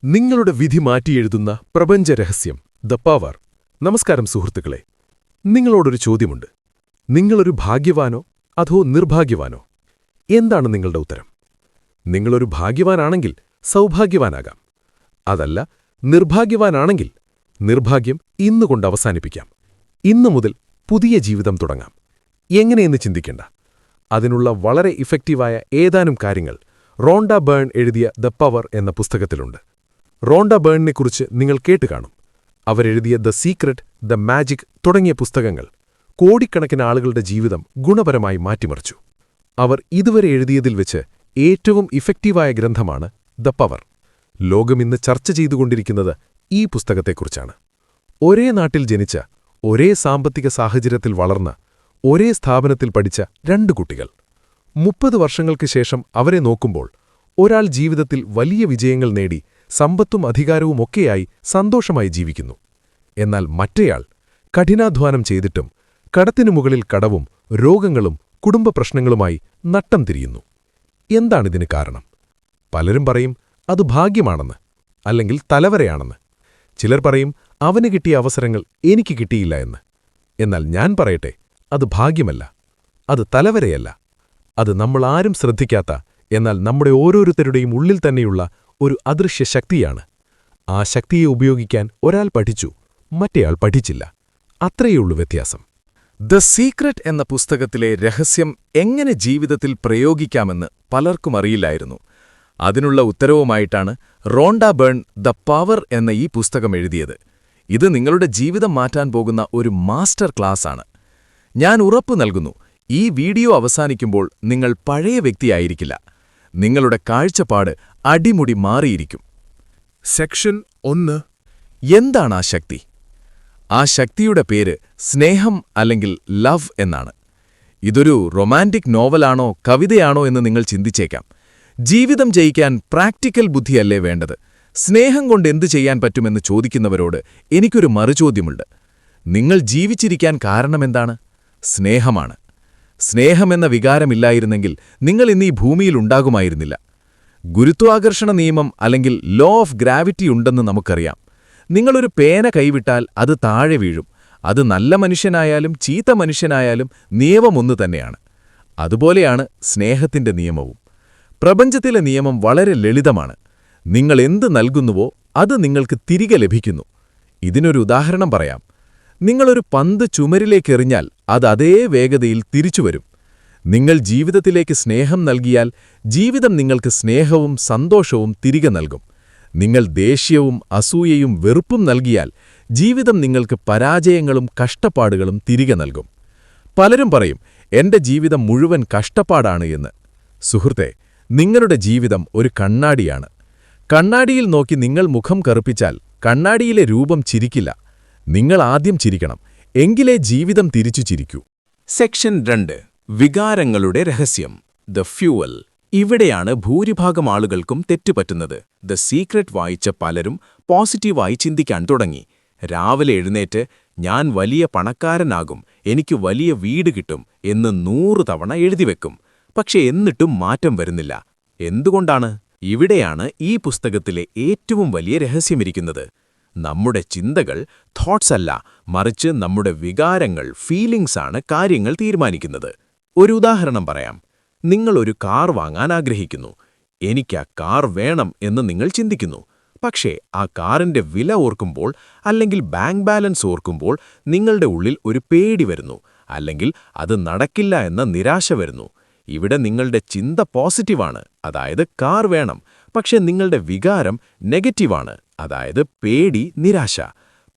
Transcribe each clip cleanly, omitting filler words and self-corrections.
നിങ്ങളുടെ വിധി മാറ്റിയെഴുതുന്ന പ്രപഞ്ചരഹസ്യം the power. നമസ്കാരം സുഹൃത്തുക്കളെ. നിങ്ങളോടൊരു ചോദ്യമുണ്ട്. നിങ്ങളൊരു ഭാഗ്യവാനോ അതോ നിർഭാഗ്യവാനോ? എന്താണ് നിങ്ങളുടെ ഉത്തരം? നിങ്ങളൊരു ഭാഗ്യവാനാണെങ്കിൽ സൗഭാഗ്യവാനാകാം. അതല്ല, നിർഭാഗ്യവാനാണെങ്കിൽ നിർഭാഗ്യം ഇന്നുകൊണ്ട് അവസാനിപ്പിക്കാം. ഇന്നു മുതൽ പുതിയ ജീവിതം തുടങ്ങാം. എങ്ങനെയെന്ന് ചിന്തിക്കേണ്ട. അതിനുള്ള വളരെ ഇഫക്റ്റീവായ ഏതാനും കാര്യങ്ങൾ റോണ്ട ബേൺ എഴുതിയ ദ പവർ എന്ന പുസ്തകത്തിലുണ്ട്. റോണ്ട ബേണിനെക്കുറിച്ച് നിങ്ങൾ കേട്ടുകാണും. അവരെഴുതിയ ദ സീക്രട്ട്, ദ മാജിക് തുടങ്ങിയ പുസ്തകങ്ങൾ കോടിക്കണക്കിന് ആളുകളുടെ ജീവിതം ഗുണപരമായി മാറ്റിമറിച്ചു. അവർ ഇതുവരെ എഴുതിയതിൽ വെച്ച് ഏറ്റവും ഇഫക്റ്റീവായ ഗ്രന്ഥമാണ് ദ പവർ. ലോകമിന്ന് ചർച്ച ചെയ്തുകൊണ്ടിരിക്കുന്നത് ഈ പുസ്തകത്തെക്കുറിച്ചാണ്. ഒരേ നാട്ടിൽ ജനിച്ച, ഒരേ സാമ്പത്തിക സാഹചര്യത്തിൽ വളർന്ന, ഒരേ സ്ഥാപനത്തിൽ പഠിച്ച രണ്ട് കുട്ടികൾ. 30 വർഷങ്ങൾക്ക് ശേഷം അവരെ നോക്കുമ്പോൾ ഒരാൾ ജീവിതത്തിൽ വലിയ വിജയങ്ങൾ നേടി സമ്പത്തും അധികാരവുമൊക്കെയായി സന്തോഷമായി ജീവിക്കുന്നു. എന്നാൽ മറ്റേയാൾ കഠിനാധ്വാനം ചെയ്തിട്ടും കടത്തിനു മുകളിൽ കടവും രോഗങ്ങളും കുടുംബ പ്രശ്നങ്ങളുമായി നട്ടം തിരിയുന്നു. എന്താണിതിന് കാരണം? പലരും പറയും അത് ഭാഗ്യമാണെന്ന്, അല്ലെങ്കിൽ തലവരയാണെന്ന്. ചിലർ പറയും അവന് കിട്ടിയ അവസരങ്ങൾ എനിക്ക് കിട്ടിയില്ല എന്ന്. എന്നാൽ ഞാൻ പറയട്ടെ, അത് ഭാഗ്യമല്ല, അത് തലവരയല്ല. അത് നമ്മളാരും ശ്രദ്ധിക്കാത്ത, എന്നാൽ നമ്മുടെ ഓരോരുത്തരുടെയും ഉള്ളിൽ തന്നെയുള്ള ഒരു അദൃശ്യ ശക്തിയാണ്. ആ ശക്തിയെ ഉപയോഗിക്കാൻ ഒരാൾ പഠിച്ചു, മറ്റേയാൾ പഠിച്ചില്ല. അത്രയുള്ളൂ വ്യത്യാസം. ദ സീക്രട്ട് എന്ന പുസ്തകത്തിലെ രഹസ്യം എങ്ങനെ ജീവിതത്തിൽ പ്രയോഗിക്കാമെന്ന് പലർക്കും അറിയില്ലായിരുന്നു. അതിനുള്ള ഉത്തരവുമായിട്ടാണ് റോണ്ട ബേൺ ദ പവർ എന്ന ഈ പുസ്തകം എഴുതിയത്. ഇത് നിങ്ങളുടെ ജീവിതം മാറ്റാൻ പോകുന്ന ഒരു മാസ്റ്റർ ക്ലാസ്സാണ്. ഞാൻ ഉറപ്പു നൽകുന്നു, ഈ വീഡിയോ അവസാനിക്കുമ്പോൾ നിങ്ങൾ പഴയ വ്യക്തിയായിരിക്കില്ല. നിങ്ങളുടെ കാഴ്ചപ്പാട് അടിമുടി മാറിയിരിക്കും. സെക്ഷൻ 1. എന്താണ് ആ ശക്തി? ആ ശക്തിയുടെ പേര് സ്നേഹം അല്ലെങ്കിൽ ലവ് എന്നാണ്. ഇതൊരു റൊമാന്റിക് നോവലാണോ കവിതയാണോ എന്ന് നിങ്ങൾ ചിന്തിച്ചേക്കാം. ജീവിതം ജയിക്കാൻ പ്രാക്ടിക്കൽ ബുദ്ധിയല്ലേ വേണ്ടത്? സ്നേഹം കൊണ്ട് എന്തു ചെയ്യാൻ പറ്റുമെന്ന് ചോദിക്കുന്നവരോട് എനിക്കൊരു മറുചോദ്യമുണ്ട്. നിങ്ങൾ ജീവിച്ചിരിക്കാൻ കാരണമെന്താണ്? സ്നേഹമാണ്. സ്നേഹമെന്ന വികാരമില്ലായിരുന്നെങ്കിൽ നിങ്ങൾ ഇന്ന് ഈ ഭൂമിയിൽ ഉണ്ടാകുമായിരുന്നില്ല. ഗുരുത്വാകർഷണ നിയമം അല്ലെങ്കിൽ ലോ ഓഫ് ഗ്രാവിറ്റി ഉണ്ടെന്ന് നമുക്കറിയാം. നിങ്ങളൊരു പേന കൈവിട്ടാൽ അത് താഴെ വീഴും. അത് നല്ല മനുഷ്യനായാലും ചീത്ത മനുഷ്യനായാലും നിയമം ഒന്നു തന്നെയാണ്. അതുപോലെയാണ് സ്നേഹത്തിന്റെ നിയമവും. പ്രപഞ്ചത്തിലെ നിയമം വളരെ ലളിതമാണ്. നിങ്ങൾ എന്ത് നൽകുന്നുവോ അത് നിങ്ങൾക്ക് തിരികെ ലഭിക്കുന്നു. ഇതിനൊരു ഉദാഹരണം പറയാം. നിങ്ങളൊരു പന്ത് ചുമരിലേക്കെറിഞ്ഞാൽ അത് അതേ വേഗതയിൽ തിരിച്ചുവരും. നിങ്ങൾ ജീവിതത്തിലേക്ക് സ്നേഹം നൽകിയാൽ ജീവിതം നിങ്ങൾക്ക് സ്നേഹവും സന്തോഷവും തിരികെ നൽകും. നിങ്ങൾ ദേഷ്യവും അസൂയയും വെറുപ്പും നൽകിയാൽ ജീവിതം നിങ്ങൾക്ക് പരാജയങ്ങളും കഷ്ടപ്പാടുകളും തിരികെ നൽകും. പലരും പറയും, എന്റെ ജീവിതം മുഴുവൻ കഷ്ടപ്പാടാണ് എന്ന്. സുഹൃത്തേ, നിങ്ങളുടെ ജീവിതം ഒരു കണ്ണാടിയാണ്. കണ്ണാടിയിൽ നോക്കി നിങ്ങൾ മുഖം കറുപ്പിച്ചാൽ കണ്ണാടിയിലെ രൂപം ചിരിക്കില്ല. നിങ്ങൾ ആദ്യം ചിരിക്കണം, എങ്കിലേ ജീവിതം തിരിച്ചു ചിരിക്കൂ. സെക്ഷൻ 2. വികാരങ്ങളുടെ രഹസ്യം, ദ ഫ്യൂവൽ. ഇവിടെയാണ് ഭൂരിഭാഗം ആളുകൾക്കും തെറ്റുപറ്റുന്നത്. ദ സീക്രട്ട് വായിച്ച പലരും പോസിറ്റീവായി ചിന്തിക്കാൻ തുടങ്ങി. രാവിലെ എഴുന്നേറ്റ് ഞാൻ വലിയ പണക്കാരനാകും, എനിക്ക് വലിയ വീട് കിട്ടും എന്ന് 100 തവണ എഴുതിവെക്കും. പക്ഷെ എന്നിട്ടും മാറ്റം വരുന്നില്ല. എന്തുകൊണ്ടാണ്? ഇവിടെയാണ് ഈ പുസ്തകത്തിലെ ഏറ്റവും വലിയ രഹസ്യമിരിക്കുന്നത്. നമ്മുടെ ചിന്തകൾ, തോട്ട്സ് അല്ല, മറിച്ച് നമ്മുടെ വികാരങ്ങൾ, ഫീലിംഗ്സാണ് കാര്യങ്ങൾ തീരുമാനിക്കുന്നത്. ഒരു ഉദാഹരണം പറയാം. നിങ്ങൾ ഒരു കാർ വാങ്ങാൻ ആഗ്രഹിക്കുന്നു. എനിക്ക് ആ കാർ വേണം എന്ന് നിങ്ങൾ ചിന്തിക്കുന്നു. പക്ഷേ ആ കാറിന്റെ വില ഓർക്കുമ്പോൾ അല്ലെങ്കിൽ ബാങ്ക് ബാലൻസ് ഓർക്കുമ്പോൾ നിങ്ങളുടെ ഉള്ളിൽ ഒരു പേടി വരുന്നു, അല്ലെങ്കിൽ അത് നടക്കില്ല എന്ന നിരാശ വരുന്നു. ഇവിടെ നിങ്ങളുടെ ചിന്ത പോസിറ്റീവാണ്, അതായത് കാർ വേണം. പക്ഷെ നിങ്ങളുടെ വികാരം നെഗറ്റീവാണ്, അതായത് പേടി, നിരാശ.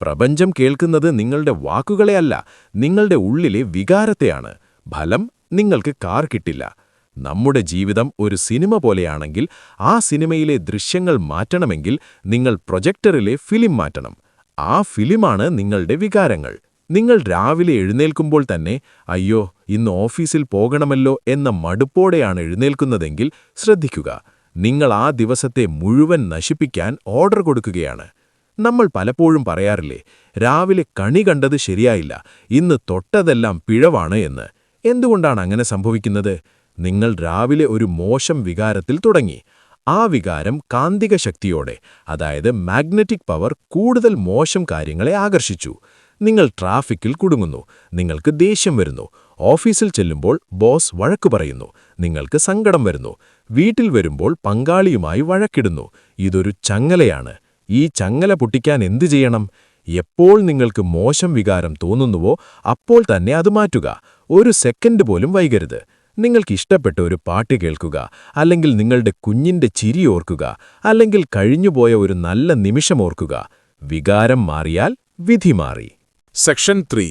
പ്രപഞ്ചം കേൾക്കുന്നത് നിങ്ങളുടെ വാക്കുകളെയല്ല, നിങ്ങളുടെ ഉള്ളിലെ വികാരത്തെയാണ്. ഫലം, നിങ്ങൾക്ക് കാർ കിട്ടില്ല. നമ്മുടെ ജീവിതം ഒരു സിനിമ പോലെയാണെങ്കിൽ ആ സിനിമയിലെ ദൃശ്യങ്ങൾ മാറ്റണമെങ്കിൽ നിങ്ങൾ പ്രൊജക്ടറിലെ ഫിലിം മാറ്റണം. ആ ഫിലിമാണ് നിങ്ങളുടെ വികാരങ്ങൾ. നിങ്ങൾ രാവിലെ എഴുന്നേൽക്കുമ്പോൾ തന്നെ അയ്യോ ഇന്ന് ഓഫീസിൽ പോകണമല്ലോ എന്ന മടുപ്പോടെയാണ് എഴുന്നേൽക്കുന്നതെങ്കിൽ ശ്രദ്ധിക്കുക, നിങ്ങൾ ആ ദിവസത്തെ മുഴുവൻ നശിപ്പിക്കാൻ ഓർഡർ കൊടുക്കുകയാണ്. നമ്മൾ പലപ്പോഴും പറയാറില്ലേ, രാവിലെ കണി കണ്ടത് ശരിയായില്ല, ഇന്ന് തൊട്ടതെല്ലാം പിഴവാണ് എന്ന്. എന്തുകൊണ്ടാണ് അങ്ങനെ സംഭവിക്കുന്നത്? നിങ്ങൾ രാവിലെ ഒരു മോശം വികാരത്തിൽ തുടങ്ങി. ആ വികാരം കാന്തിക ശക്തിയോടെ, അതായത് മാഗ്നറ്റിക് പവർ, കൂടുതൽ മോശം കാര്യങ്ങളെ ആകർഷിച്ചു. നിങ്ങൾ ട്രാഫിക്കിൽ കുടുങ്ങുന്നു, നിങ്ങൾക്ക് ദേഷ്യം വരുന്നു, ഓഫീസിൽ ചെല്ലുമ്പോൾ ബോസ് വഴക്കു പറയുന്നു, നിങ്ങൾക്ക് സങ്കടം വരുന്നു, വീട്ടിൽ വരുമ്പോൾ പങ്കാളിയുമായി വഴക്കിടുന്നു. ഇതൊരു ചങ്ങലയാണ്. ഈ ചങ്ങല പൊട്ടിക്കാൻ എന്തു ചെയ്യണം? എപ്പോൾ നിങ്ങൾക്ക് മോശം വികാരം തോന്നുന്നുവോ അപ്പോൾ തന്നെ അത് മാറ്റുക. ഒരു സെക്കൻഡ് പോലും വൈകരുത്. നിങ്ങൾക്കിഷ്ടപ്പെട്ട ഒരു പാട്ട് കേൾക്കുക, അല്ലെങ്കിൽ നിങ്ങളുടെ കുഞ്ഞിന്റെ ചിരി ഓർക്കുക, അല്ലെങ്കിൽ കഴിഞ്ഞുപോയ ഒരു നല്ല നിമിഷമോർക്കുക. വികാരം മാറിയാൽ വിധി മാറി. സെക്ഷൻ 3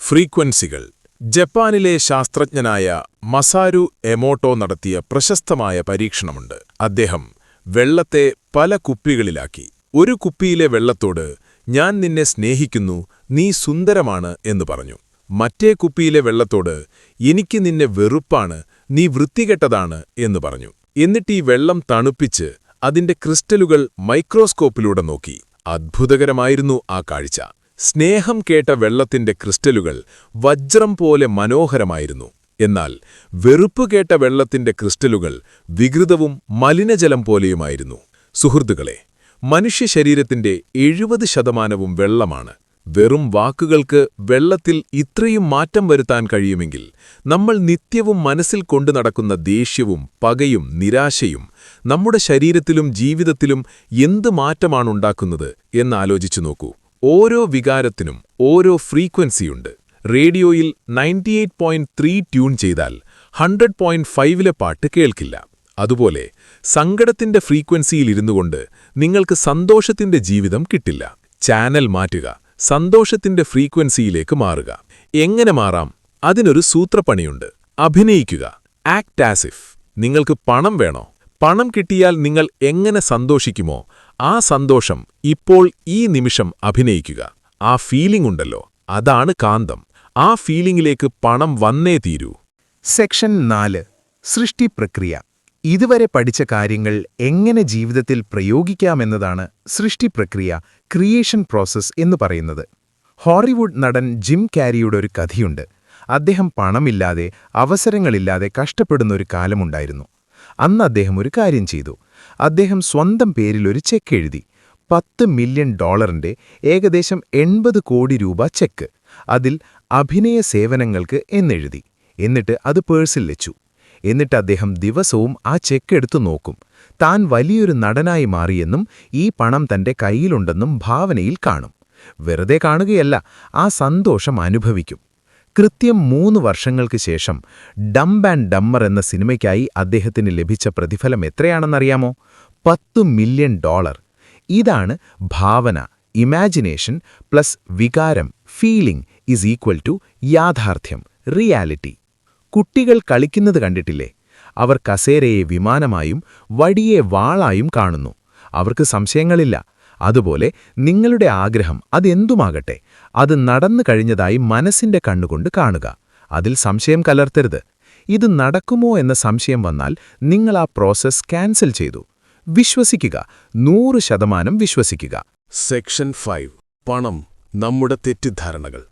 ഫ്രീക്വൻസികൾ. ജപ്പാനിലെ ശാസ്ത്രജ്ഞനായ മസാരു എമോട്ടോ നടത്തിയ പ്രശസ്തമായ പരീക്ഷണമുണ്ട്. അദ്ദേഹം വെള്ളത്തെ പല കുപ്പികളിലാക്കി. ഒരു കുപ്പിയിലെ വെള്ളത്തോട് ഞാൻ നിന്നെ സ്നേഹിക്കുന്നു, നീ സുന്ദരമാണ് എന്ന് പറഞ്ഞു. മറ്റേ കുപ്പിയിലെ വെള്ളത്തോട് എനിക്ക് നിന്നെ വെറുപ്പാണ്, നീ വൃത്തികെട്ടതാണ് എന്ന് പറഞ്ഞു. എന്നിട്ട് ഈ വെള്ളം തണുപ്പിച്ച് അതിന്റെ ക്രിസ്റ്റലുകൾ മൈക്രോസ്കോപ്പിലൂടെ നോക്കി. അദ്ഭുതകരമായിരുന്നു ആ കാഴ്ച. സ്നേഹം കേട്ട വെള്ളത്തിന്റെ ക്രിസ്റ്റലുകൾ വജ്രം പോലെ മനോഹരമായിരുന്നു. എന്നാൽ വെറുപ്പ് കേട്ട വെള്ളത്തിന്റെ ക്രിസ്റ്റലുകൾ വികൃതവും മലിനജലം പോലെയുമായിരുന്നു. സുഹൃത്തുക്കളെ, മനുഷ്യ ശരീരത്തിന്റെ 70% വെള്ളമാണ്. വെറും വാക്കുകൾക്ക് വെള്ളത്തിൽ ഇത്രയും മാറ്റം വരുത്താൻ കഴിയുമെങ്കിൽ നമ്മൾ നിത്യവും മനസ്സിൽ കൊണ്ടു നടക്കുന്ന ദേഷ്യവും പകയും നിരാശയും നമ്മുടെ ശരീരത്തിലും ജീവിതത്തിലും എന്ത് മാറ്റമാണുണ്ടാക്കുന്നത് എന്നാലോചിച്ചു നോക്കൂ. ഓരോ വികാരത്തിനും ഓരോ ഫ്രീക്വൻസിയുണ്ട്. റേഡിയോയിൽ 98.3 ട്യൂൺ ചെയ്താൽ 100.5ലെ പാട്ട് കേൾക്കില്ല. അതുപോലെ സങ്കടത്തിന്റെ ഫ്രീക്വൻസിയിലിരുന്നുകൊണ്ട് നിങ്ങൾക്ക് സന്തോഷത്തിന്റെ ജീവിതം കിട്ടില്ല. ചാനൽ മാറ്റുക, സന്തോഷത്തിന്റെ ഫ്രീക്വൻസിയിലേക്ക് മാറുക. എങ്ങനെ മാറാം? അതിനൊരു സൂത്രപ്പണിയുണ്ട്. അഭിനയിക്കുക. Act as if. നിങ്ങൾക്ക് പണം വേണോ? പണം കിട്ടിയാൽ നിങ്ങൾ എങ്ങനെ സന്തോഷിക്കുമോ ആ സന്തോഷം ഇപ്പോൾ ഈ നിമിഷം അഭിനയിക്കുക. ആ ഫീലിംഗ് ഉണ്ടല്ലോ, അതാണ് കാന്തം. ആ ഫീലിംഗിലേക്ക് പണം വന്നേ തീരൂ. സെക്ഷൻ 4 സൃഷ്ടി പ്രക്രിയ. ഇതുവരെ പഠിച്ച കാര്യങ്ങൾ എങ്ങനെ ജീവിതത്തിൽ പ്രയോഗിക്കാമെന്നതാണ് സൃഷ്ടി പ്രക്രിയ, ക്രിയേഷൻ പ്രോസസ് എന്ന് പറയുന്നത്. ഹോളിവുഡ് നടൻ ജിം കാരിയുടെ ഒരു കഥയുണ്ട്. അദ്ദേഹം പണമില്ലാതെ, അവസരങ്ങളില്ലാതെ കഷ്ടപ്പെടുന്ന ഒരു കാലമുണ്ടായിരുന്നു. അന്ന് അദ്ദേഹം ഒരു കാര്യം ചെയ്തു. അദ്ദേഹം സ്വന്തം പേരിൽ ഒരു ചെക്ക് എഴുതി. $10 മില്യൺ, ഏകദേശം 80 കോടി രൂപ ചെക്ക്. അതിൽ അഭിനയ സേവനങ്ങൾക്ക് എന്നെഴുതി. എന്നിട്ട് അത് പേഴ്സിൽ വെച്ചു. എന്നിട്ട് അദ്ദേഹം ദിവസവും ആ ചെക്ക് എടുത്തു നോക്കും. താൻ വലിയൊരു നടനായി മാറിയെന്നും ഈ പണം തന്റെ കയ്യിലുണ്ടെന്നും ഭാവനയിൽ കാണും. വെറുതെ കാണുകയല്ല, ആ സന്തോഷം അനുഭവിക്കും. കൃത്യം 3 വർഷങ്ങൾക്ക് ശേഷം ഡംബ് ആൻഡ് ഡമ്മർ എന്ന സിനിമയ്ക്കായി അദ്ദേഹത്തിന് ലഭിച്ച പ്രതിഫലം എത്രയാണെന്നറിയാമോ? $10 മില്യൺ. ഇതാണ് ഭാവന, ഇമാജിനേഷൻ പ്ലസ് വികാരം, ഫീലിംഗ് ഈസ് ഈക്വൽ ടു യാഥാർത്ഥ്യം, റിയാലിറ്റി. കുട്ടികൾ കളിക്കുന്നത് കണ്ടിട്ടില്ലേ? അവർ കസേരയെ വിമാനമായും വടിയെ വാളായും കാണുന്നു. അവർക്ക് സംശയങ്ങളില്ല. അതുപോലെ നിങ്ങളുടെ ആഗ്രഹം അതെന്തുമാകട്ടെ, അത് നടന്നു കഴിഞ്ഞതായി മനസ്സിന്റെ കണ്ണുകൊണ്ട് കാണുക. അതിൽ സംശയം കലർത്തരുത്. ഇത് നടക്കുമോ എന്ന സംശയം വന്നാൽ നിങ്ങൾ ആ പ്രോസസ് ക്യാൻസൽ ചെയ്തു. വിശ്വസിക്കുക, 100% വിശ്വസിക്കുക. സെക്ഷൻ 5 പണം, നമ്മുടെ തെറ്റിദ്ധാരണകൾ.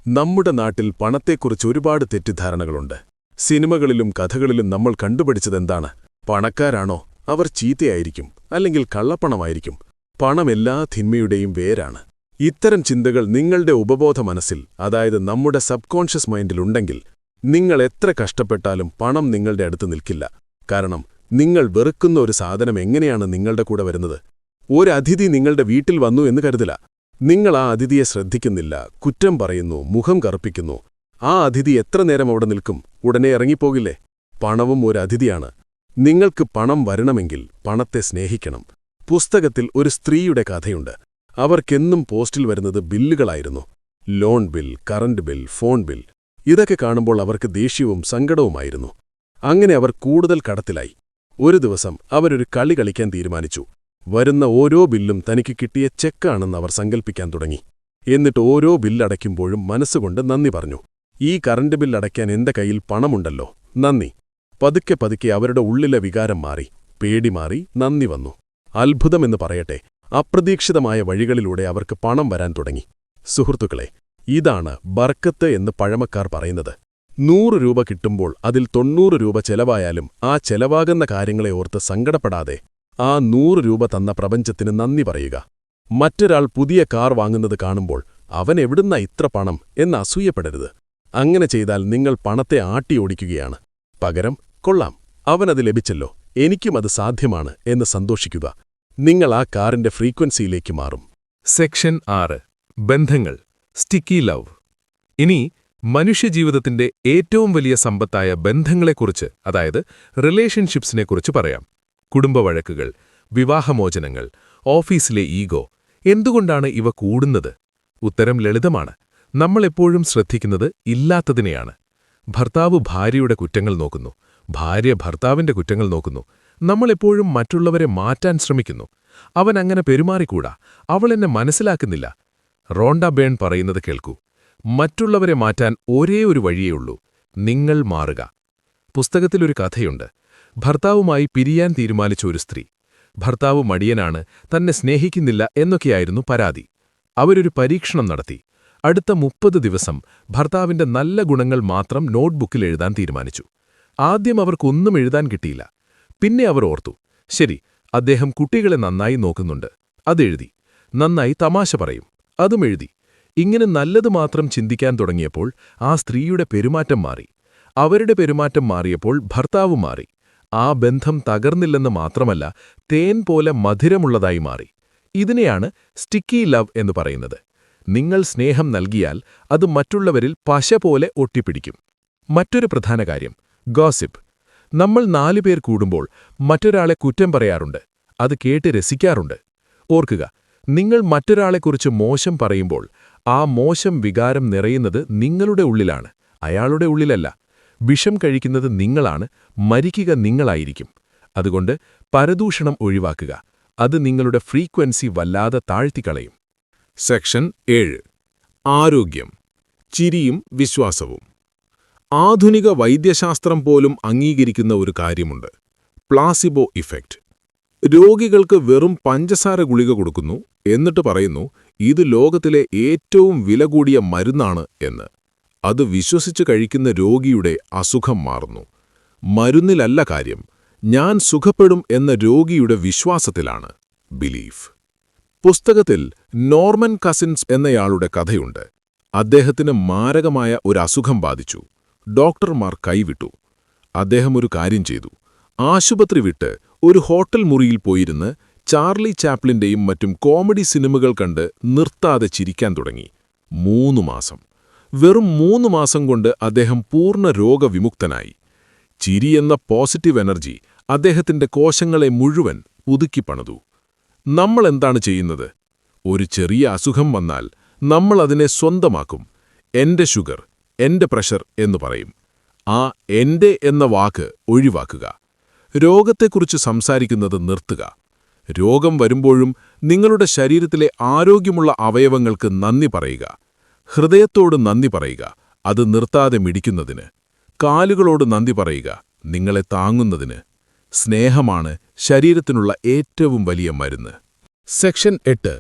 നമ്മുടെ നാട്ടിൽ പണത്തെക്കുറിച്ച് ഒരുപാട് തെറ്റിദ്ധാരണകളുണ്ട്. സിനിമകളിലും കഥകളിലും നമ്മൾ കണ്ടുപിടിച്ചതെന്താണ്? പണക്കാരാണോ അവർ ചീത്തയായിരിക്കും, അല്ലെങ്കിൽ കള്ളപ്പണമായിരിക്കും. പണം എല്ലാ തിന്മയുടെയും വേരാണ്. ഇത്തരം ചിന്തകൾ നിങ്ങളുടെ ഉപബോധ മനസ്സിൽ, അതായത് നമ്മുടെ സബ്കോൺഷ്യസ് മൈൻഡിലുണ്ടെങ്കിൽ നിങ്ങൾ എത്ര കഷ്ടപ്പെട്ടാലും പണം നിങ്ങളുടെ അടുത്ത് നിൽക്കില്ല. കാരണം നിങ്ങൾ വെറുക്കുന്ന ഒരു സാധനം എങ്ങനെയാണ് നിങ്ങളുടെ കൂടെ വരുന്നത്? ഒരു അതിഥി നിങ്ങളുടെ വീട്ടിൽ വന്നു എന്ന് കരുതില്ല. നിങ്ങൾ ആ അതിഥിയെ ശ്രദ്ധിക്കുന്നില്ല, കുറ്റം പറയുന്നു, മുഖം കറുപ്പിക്കുന്നു. ആ അതിഥി എത്ര നേരം അവിടെ നിൽക്കും? ഉടനെ ഇറങ്ങിപ്പോകില്ലേ? പണവും ഒരു അതിഥിയാണ്. നിങ്ങൾക്ക് പണം വരണമെങ്കിൽ പണത്തെ സ്നേഹിക്കണം. പുസ്തകത്തിൽ ഒരു സ്ത്രീയുടെ കഥയുണ്ട്. അവർക്കെന്നും പോസ്റ്റിൽ വരുന്നത് ബില്ലുകളായിരുന്നു. Loan bill, current bill, phone bill. ഇതൊക്കെ കാണുമ്പോൾ അവർക്ക് ദേഷ്യവും സങ്കടവുമായിരുന്നു. അങ്ങനെ അവർ കൂടുതൽ കടത്തിലായി. ഒരു ദിവസം അവരൊരു കളി കളിക്കാൻ തീരുമാനിച്ചു. വരുന്ന ഓരോ ബില്ലും തനിക്ക് കിട്ടിയ ചെക്കാണെന്ന് അവർ സങ്കൽപ്പിക്കാൻ തുടങ്ങി. എന്നിട്ട് ഓരോ ബില്ലടയ്ക്കുമ്പോഴും മനസ്സുകൊണ്ട് നന്ദി പറഞ്ഞു. ഈ കറന്റ് ബില്ലടയ്ക്കാൻ എന്റെ കയ്യിൽ പണമുണ്ടല്ലോ, നന്ദി. പതുക്കെ പതുക്കെ അവരുടെ ഉള്ളിലെ വികാരം മാറി, പേടി മാറി, നന്ദി വന്നു. അത്ഭുതമെന്ന് പറയട്ടെ, അപ്രതീക്ഷിതമായ വഴികളിലൂടെ അവർക്ക് പണം വരാൻ തുടങ്ങി. സുഹൃത്തുക്കളെ, ഇതാണ് ബർക്കത്ത് എന്ന് പഴമക്കാർ പറയുന്നത്. 100 രൂപ കിട്ടുമ്പോൾ അതിൽ 90 രൂപ ചെലവായാലും ആ ചെലവാകുന്ന കാര്യങ്ങളെ ഓർത്ത് സങ്കടപ്പെടാതെ ആ 100 രൂപ തന്ന പ്രപഞ്ചത്തിന് നന്ദി പറയുക. മറ്റൊരാൾ പുതിയ കാർ വാങ്ങുന്നത് കാണുമ്പോൾ അവൻ എവിടുന്നാ ഇത്ര പണം എന്ന് അസൂയപ്പെടരുത്. അങ്ങനെ ചെയ്താൽ നിങ്ങൾ പണത്തെ ആട്ടിയോടിക്കുകയാണ്. പകരം കൊള്ളാം, അവനത് ലഭിച്ചല്ലോ, എനിക്കും അത് സാധ്യമാണ് എന്ന് സന്തോഷിക്കുക. നിങ്ങൾ ആ കാറിന്റെ ഫ്രീക്വൻസിയിലേക്ക് മാറും. സെക്ഷൻ 6 ബന്ധങ്ങൾ സ്റ്റിക്കി ലവ്. ഇനി മനുഷ്യജീവിതത്തിന്റെ ഏറ്റവും വലിയ സമ്പത്തായ ബന്ധങ്ങളെക്കുറിച്ച്, അതായത് റിലേഷൻഷിപ്സിനെക്കുറിച്ച് പറയാം. കുടുംബവഴക്കുകൾ, വിവാഹമോചനങ്ങൾ, ഓഫീസിലെ ഈഗോ. എന്തുകൊണ്ടാണ് ഇവ കൂടുന്നത്? ഉത്തരം ലളിതമാണ്. നമ്മളെപ്പോഴും ശ്രദ്ധിക്കുന്നത് ഇല്ലാത്തതിനെയാണ്. ഭർത്താവ് ഭാര്യയുടെ കുറ്റങ്ങൾ നോക്കുന്നു, ഭാര്യ ഭർത്താവിന്റെ കുറ്റങ്ങൾ നോക്കുന്നു. നമ്മളെപ്പോഴും മറ്റുള്ളവരെ മാറ്റാൻ ശ്രമിക്കുന്നു. അവൻ അങ്ങനെ പെരുമാറിക്കൂടാ, അവൾ എന്നെ മനസ്സിലാക്കുന്നില്ല. റോണ്ട ബേൺ പറയുന്നത് കേൾക്കൂ. മറ്റുള്ളവരെ മാറ്റാൻ ഒരേ ഒരു വഴിയേയുള്ളൂ, നിങ്ങൾ മാറുക. പുസ്തകത്തിലൊരു കഥയുണ്ട്. ഭർത്താവുമായി പിരിയാൻ തീരുമാനിച്ച ഒരു സ്ത്രീ. ഭർത്താവ് മടിയനാണ്, തന്നെ സ്നേഹിക്കുന്നില്ല എന്നൊക്കെയായിരുന്നു പരാതി. അവരൊരു പരീക്ഷണം നടത്തി. അടുത്ത 30 ദിവസം ഭർത്താവിന്റെ നല്ല ഗുണങ്ങൾ മാത്രം നോട്ട്ബുക്കിൽ എഴുതാൻ തീരുമാനിച്ചു. ആദ്യം അവർക്കൊന്നും എഴുതാൻ കിട്ടിയില്ല. പിന്നെ അവർ ഓർത്തു, ശരി, അദ്ദേഹം കുട്ടികളെ നന്നായി നോക്കുന്നുണ്ട്, അതെഴുതി. നന്നായി തമാശ പറയും, അതും എഴുതി. ഇങ്ങനെ നല്ലത് മാത്രം ചിന്തിക്കാൻ തുടങ്ങിയപ്പോൾ ആ സ്ത്രീയുടെ പെരുമാറ്റം മാറി. അവരുടെ പെരുമാറ്റം മാറിയപ്പോൾ ഭർത്താവ് മാറി. ആ ബന്ധം തകർന്നില്ലെന്ന് മാത്രമല്ല, തേൻ പോലെ മധുരമുള്ളതായി മാറി. ഇതിനെയാണ് സ്റ്റിക്കി ലവ് എന്ന് പറയുന്നത്. നിങ്ങൾ സ്നേഹം നൽകിയാൽ അത് മറ്റുള്ളവരിൽ പശ പോലെ ഒട്ടിപ്പിടിക്കും. മറ്റൊരു പ്രധാന കാര്യം, ഗോസിപ്പ്. നമ്മൾ 4 പേർ കൂടുമ്പോൾ മറ്റൊരാളെ കുറ്റം പറയാറുണ്ട്, അത് കേട്ട് രസിക്കാറുണ്ട്. ഓർക്കുക, നിങ്ങൾ മറ്റൊരാളെക്കുറിച്ച് മോശം പറയുമ്പോൾ ആ മോശം വികാരം നിറയുന്നത് നിങ്ങളുടെ ഉള്ളിലാണ്, അയാളുടെ ഉള്ളിലല്ല. വിഷം കഴിക്കുന്നത് നിങ്ങളാണ്, മരിക്കുക നിങ്ങളായിരിക്കും. അതുകൊണ്ട് പരദൂഷണം ഒഴിവാക്കുക. അത് നിങ്ങളുടെ ഫ്രീക്വൻസി വല്ലാതെ താഴ്ത്തിക്കളയും. സെക്ഷൻ 7 ആരോഗ്യം, ചിരിയും വിശ്വാസവും. ആധുനിക വൈദ്യശാസ്ത്രം പോലും അംഗീകരിക്കുന്ന ഒരു കാര്യമുണ്ട്, പ്ലാസിബോ ഇഫക്റ്റ്. രോഗികൾക്ക് വെറും പഞ്ചസാര ഗുളിക കൊടുക്കുന്നു, എന്നിട്ട് പറയുന്നു ഇത് ലോകത്തിലെ ഏറ്റവും വില കൂടിയ മരുന്നാണ് എന്ന്. അത് വിശ്വസിച്ച് കഴിക്കുന്ന രോഗിയുടെ അസുഖം മാറുന്നു. മരുന്നിലല്ല കാര്യം, ഞാൻ സുഖപ്പെടും എന്ന രോഗിയുടെ വിശ്വാസത്തിലാണ്, ബിലീഫ്. പുസ്തകത്തിൽ നോർമൻ കസിൻസ് എന്നയാളുടെ കഥയുണ്ട്. അദ്ദേഹത്തിന് മാരകമായ ഒരു അസുഖം ബാധിച്ചു. ഡോക്ടർമാർ കൈവിട്ടു. അദ്ദേഹം ഒരു കാര്യം ചെയ്തു. ആശുപത്രി വിട്ട് ഒരു ഹോട്ടൽ മുറിയിൽ പോയിരുന്ന് ചാർലി ചാപ്ലിന്റെയും മറ്റും കോമഡി സിനിമകൾ കണ്ട് നിർത്താതെ ചിരിക്കാൻ തുടങ്ങി. 3 മാസം. വെറും 3 മാസം കൊണ്ട് അദ്ദേഹം പൂർണ്ണ രോഗവിമുക്തനായി. ചിരിയെന്ന പോസിറ്റീവ് എനർജി അദ്ദേഹത്തിന്റെ കോശങ്ങളെ മുഴുവൻ പുതുക്കിപ്പണതു. നമ്മളെന്താണ് ചെയ്യുന്നത്? ഒരു ചെറിയ അസുഖം വന്നാൽ നമ്മൾ അതിനെ സ്വന്തമാക്കും. എന്റെ ഷുഗർ, എന്റെ പ്രഷർ എന്ന് പറയും. ആ എന്റെ എന്ന വാക്ക് ഒഴിവാക്കുക. രോഗത്തെക്കുറിച്ച് സംസാരിക്കുന്നത് നിർത്തുക. രോഗം വരുമ്പോഴും നിങ്ങളുടെ ശരീരത്തിലെ ആരോഗ്യമുള്ള അവയവങ്ങൾക്ക് നന്ദി പറയുക. ഹൃദയത്തോട് നന്ദി പറയുക, അത് നിർത്താതെ മിടിക്കുന്നതിന്. കാലുകളോട് നന്ദി പറയുക, നിങ്ങളെ താങ്ങുന്നതിന്. സ്നേഹമാണ് ശരീരത്തിനുള്ള ഏറ്റവും വലിയ മരുന്ന്. സെക്ഷൻ 8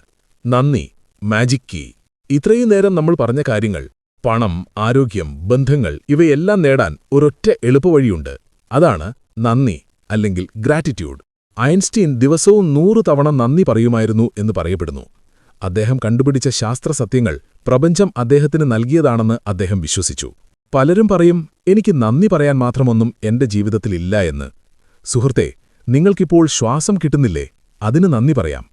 നന്ദി, മാജിക് കീ. ഇത്രയും നേരം നമ്മൾ പറഞ്ഞ കാര്യങ്ങൾ, പണം, ആരോഗ്യം, ബന്ധങ്ങൾ, ഇവയെല്ലാം നേടാൻ ഒരൊറ്റ എളുപ്പവഴിയുണ്ട്. അതാണ് നന്ദി, അല്ലെങ്കിൽ ഗ്രാറ്റിറ്റ്യൂഡ്. ഐൻസ്റ്റീൻ ദിവസവും 100 തവണ നന്ദി പറയുമായിരുന്നു എന്ന് പറയപ്പെടുന്നു. അദ്ദേഹം കണ്ടുപിടിച്ച ശാസ്ത്രസത്യങ്ങൾ പ്രപഞ്ചം അദ്ദേഹത്തിന് നൽകിയതാണെന്ന് അദ്ദേഹം വിശ്വസിച്ചു. പലരും പറയും, എനിക്ക് നന്ദി പറയാൻ മാത്രമൊന്നും എന്റെ ജീവിതത്തിലില്ല എന്ന്. സുഹൃത്തേ, നിങ്ങൾക്കിപ്പോൾ ശ്വാസം കിട്ടുന്നില്ലേ? അതിന് നന്ദി പറയാം.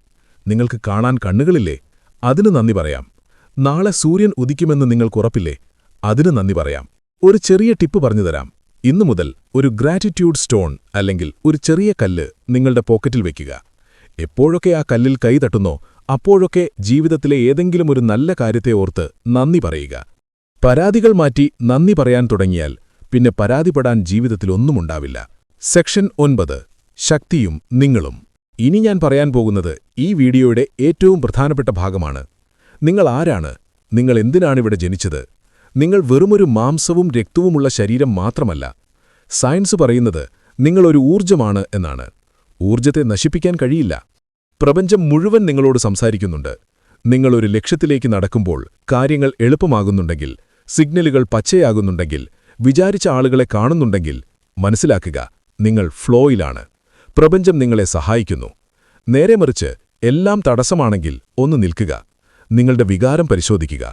നിങ്ങൾക്ക് കാണാൻ കണ്ണുകളില്ലേ? അതിന് നന്ദി പറയാം. നാളെ സൂര്യൻ ഉദിക്കുമെന്ന് നിങ്ങൾക്കുറപ്പില്ലേ? അതിന് നന്ദി പറയാം. ഒരു ചെറിയ ടിപ്പ് പറഞ്ഞുതരാം. ഇന്നു മുതൽ ഒരു ഗ്രാറ്റിറ്റ്യൂഡ് സ്റ്റോൺ, അല്ലെങ്കിൽ ഒരു ചെറിയ കല്ല് നിങ്ങളുടെ പോക്കറ്റിൽ വയ്ക്കുക. എപ്പോഴൊക്കെ ആ കല്ലിൽ കൈ തട്ടുന്നോ അപ്പോഴൊക്കെ ജീവിതത്തിലെ ഏതെങ്കിലും ഒരു നല്ല കാര്യത്തെ ഓർത്ത് നന്ദി പറയുക. പരാതികൾ മാറ്റി നന്ദി പറയാൻ തുടങ്ങിയാൽ പിന്നെ പരാതിപ്പെടാൻ ജീവിതത്തിലൊന്നുമുണ്ടാവില്ല. സെക്ഷൻ 9 ശക്തിയും നിങ്ങളും. ഇനി ഞാൻ പറയാൻ പോകുന്നത് ഈ വീഡിയോയുടെ ഏറ്റവും പ്രധാനപ്പെട്ട ഭാഗമാണ്. നിങ്ങൾ ആരാണ്? നിങ്ങൾ എന്തിനാണിവിടെ ജനിച്ചത്? നിങ്ങൾ വെറുമൊരു മാംസവും രക്തവുമുള്ള ശരീരം മാത്രമല്ല. സയൻസ് പറയുന്നത് നിങ്ങളൊരു ഊർജ്ജമാണ് എന്നാണ്. ഊർജ്ജത്തെ നശിപ്പിക്കാൻ കഴിയില്ല. പ്രപഞ്ചം മുഴുവൻ നിങ്ങളോട് സംസാരിക്കുന്നുണ്ട്. നിങ്ങളൊരു ലക്ഷ്യത്തിലേക്ക് നടക്കുമ്പോൾ കാര്യങ്ങൾ എളുപ്പമാകുന്നുണ്ടെങ്കിൽ, സിഗ്നലുകൾ പച്ചയാകുന്നുണ്ടെങ്കിൽ, വിചാരിച്ച ആളുകളെ കാണുന്നുണ്ടെങ്കിൽ മനസ്സിലാക്കുക, നിങ്ങൾ ഫ്ലോയിലാണ്. പ്രപഞ്ചം നിങ്ങളെ സഹായിക്കുന്നു. നേരെ മറിച്ച് എല്ലാം തടസ്സമാണെങ്കിൽ ഒന്ന് നിൽക്കുക. നിങ്ങളുടെ വികാരം പരിശോധിക്കുക.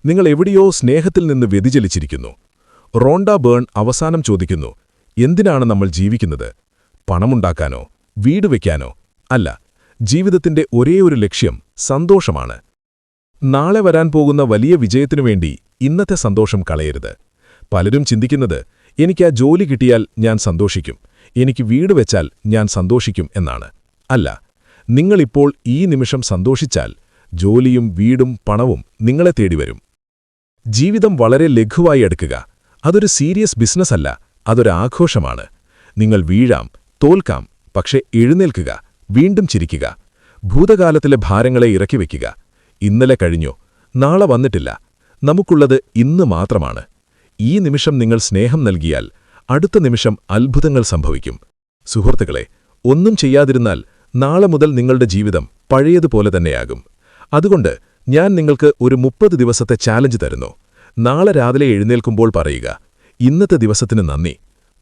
നിങ്ങൾ എവിടെയോ സ്നേഹത്തിൽ നിന്ന് വ്യതിചലിച്ചിരിക്കുന്നു. റോണ്ട ബേൺ അവസാനം ചോദിക്കുന്നു, എന്തിനാണ് നമ്മൾ ജീവിക്കുന്നത്? പണമുണ്ടാക്കാനോ? വീട് വയ്ക്കാനോ? അല്ല, ജീവിതത്തിന്റെ ഒരേയൊരു ലക്ഷ്യം സന്തോഷമാണ്. നാളെ വരാൻ പോകുന്ന വലിയ വിജയത്തിനുവേണ്ടി ഇന്നത്തെ സന്തോഷം കളയരുത്. പലരും ചിന്തിക്കുന്നത്, എനിക്കാ ജോലി കിട്ടിയാൽ ഞാൻ സന്തോഷിക്കും, എനിക്ക് വീട് വെച്ചാൽ ഞാൻ സന്തോഷിക്കും എന്നാണ്. അല്ല, നിങ്ങളിപ്പോൾ ഈ നിമിഷം സന്തോഷിച്ചാൽ ജോലിയും വീടും പണവും നിങ്ങളെ തേടിവരും. ജീവിതം വളരെ ലഘുവായി എടുക്കുക. അതൊരു സീരിയസ് ബിസിനസ്സല്ല, അതൊരു ആഘോഷമാണ്. നിങ്ങൾ വീഴാം, തോൽക്കാം, പക്ഷെ എഴുന്നേൽക്കുക, വീണ്ടും ചിരിക്കുക. ഭൂതകാലത്തിലെ ഭാരങ്ങളെ ഇറക്കിവെക്കുക. ഇന്നലെ കഴിഞ്ഞു, നാളെ വന്നിട്ടില്ല. നമുക്കുള്ളത് ഇന്ന് മാത്രമാണ്. ഈ നിമിഷം നിങ്ങൾ സ്നേഹം നൽകിയാൽ അടുത്ത നിമിഷം അത്ഭുതങ്ങൾ സംഭവിക്കും. സുഹൃത്തുക്കളെ, ഒന്നും ചെയ്യാതിരുന്നാൽ നാളെ മുതൽ നിങ്ങളുടെ ജീവിതം പഴയതുപോലെ തന്നെയാകും. അതുകൊണ്ട് ഞാൻ നിങ്ങൾക്ക് ഒരു 30 ദിവസത്തെ ചാലഞ്ച് തരുന്നു. നാളെ രാവിലെ എഴുന്നേൽക്കുമ്പോൾ പറയുക, ഇന്നത്തെ ദിവസത്തിന് നന്ദി.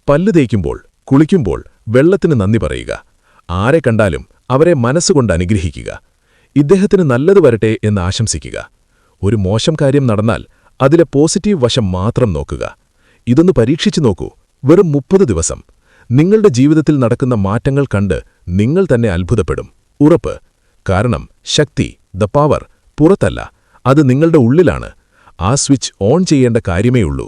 പല്ല് തേയ്ക്കുമ്പോൾ, കുളിക്കുമ്പോൾ വെള്ളത്തിന് നന്ദി പറയുക. ആരെ കണ്ടാലും അവരെ മനസ്സുകൊണ്ട് അനുഗ്രഹിക്കുക. ഇദ്ദേഹത്തിന് നല്ലത് വരട്ടെ എന്ന് ആശംസിക്കുക. ഒരു മോശം കാര്യം നടന്നാൽ അതിലെ പോസിറ്റീവ് വശം മാത്രം നോക്കുക. ഇതൊന്ന് പരീക്ഷിച്ചു നോക്കൂ. വെറും 30 ദിവസം. നിങ്ങളുടെ ജീവിതത്തിൽ നടക്കുന്ന മാറ്റങ്ങൾ കണ്ട് നിങ്ങൾ തന്നെ അത്ഭുതപ്പെടും. ഉറപ്പ്. കാരണം ശക്തി, ദ പവർ, പുറത്തല്ല, അത് നിങ്ങളുടെ ഉള്ളിലാണ്. ആ സ്വിച്ച് ഓൺ ചെയ്യേണ്ട കാര്യമേയുള്ളൂ.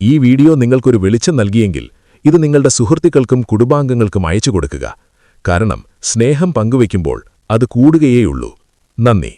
ഈ വീഡിയോ നിങ്ങൾക്കൊരു വെളിച്ചം നൽകിയെങ്കിൽ ഇത് നിങ്ങളുടെ സുഹൃത്തുക്കൾക്കും കുടുംബാംഗങ്ങൾക്കും അയച്ചു കൊടുക്കുക. കാരണം സ്നേഹം പങ്കുവയ്ക്കുമ്പോൾ അത് കൂടുകയേയുള്ളൂ. നന്ദി.